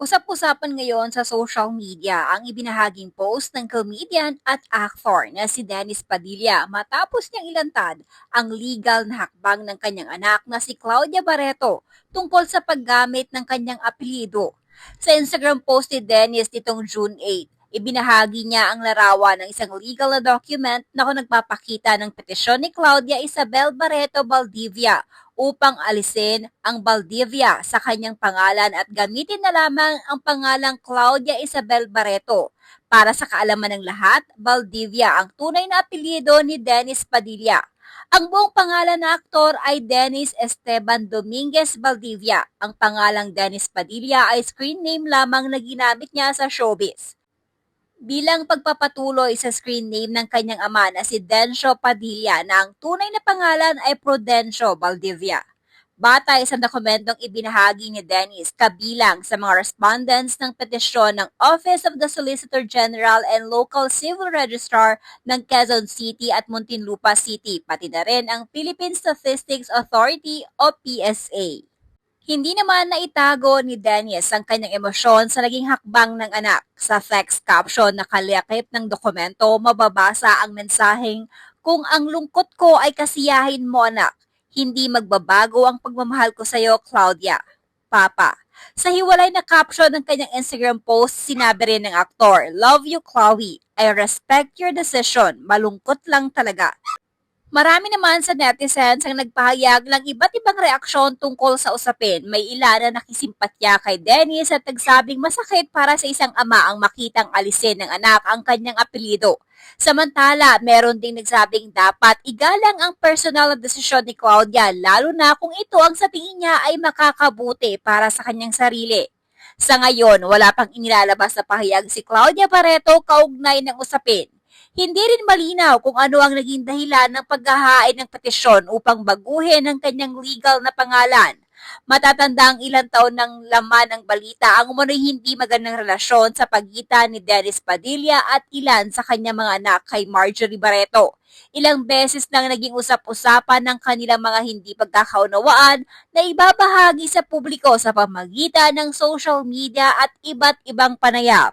Usap-usapan ngayon sa social media ang ibinahaging post ng comedian at actor na si Dennis Padilla matapos niyang ilantad ang legal na hakbang ng kanyang anak na si Claudia Barreto tungkol sa paggamit ng kanyang apelyido. Sa Instagram post ni Dennis nitong June 8, ibinahagi niya ang larawan ng isang legal na document na kung nagpapakita ng petisyon ni Claudia Isabel Barreto Valdivia upang alisin ang Valdivia sa kanyang pangalan at gamitin na lamang ang pangalang Claudia Isabel Barreto. Para sa kaalaman ng lahat, Valdivia ang tunay na apelyido ni Dennis Padilla. Ang buong pangalan ng aktor ay Dennis Esteban Dominguez Valdivia. Ang pangalang Dennis Padilla ay screen name lamang na ginamit niya sa showbiz. Bilang pagpapatuloy sa screen name ng kanyang ama na si Dencio Padilla na ang tunay na pangalan ay Prudencio Valdivia. Batay sa dokumentong ibinahagi ni Dennis kabilang sa mga respondents ng petisyon ng Office of the Solicitor General and Local Civil Registrar ng Quezon City at Muntinlupa City, pati na rin ang Philippine Statistics Authority o PSA. Hindi naman naitago ni Dennis ang kanyang emosyon sa naging hakbang ng anak. Sa text caption na kalakip ng dokumento, mababasa ang mensaheng, "Kung ang lungkot ko ay kasiyahin mo anak, hindi magbabago ang pagmamahal ko sa iyo, Claudia. Papa." Sa hiwalay na caption ng kanyang Instagram post, sinabi rin ng aktor, "Love you, Chloe. I respect your decision. Malungkot lang talaga." Marami naman sa netizens ang nagpahayag ng iba't ibang reaksyon tungkol sa usapin. May ilan na nakisimpatya kay Dennis at nagsabing masakit para sa isang ama ang makitang alisin ng anak ang kanyang apelyido. Samantala, meron ding nagsabing dapat igalang ang personal na desisyon ni Claudia lalo na kung ito ang sa tingin niya ay makakabuti para sa kanyang sarili. Sa ngayon, wala pang inilalabas na pahayag si Claudia Barreto kaugnay ng usapin. Hindi rin malinaw kung ano ang naging dahilan ng paghahain ng petisyon upang baguhin ang kanyang legal na pangalan. Matatanda ang ilang taon ng laman ng balita ang umano'y hindi magandang relasyon sa pagitan ni Dennis Padilla at ilan sa kanyang mga anak kay Marjorie Barreto. Ilang beses nang naging usap-usapan ng kanilang mga hindi pagkakaunawaan na ibabahagi sa publiko sa pamagitan ng social media at iba't ibang panayam.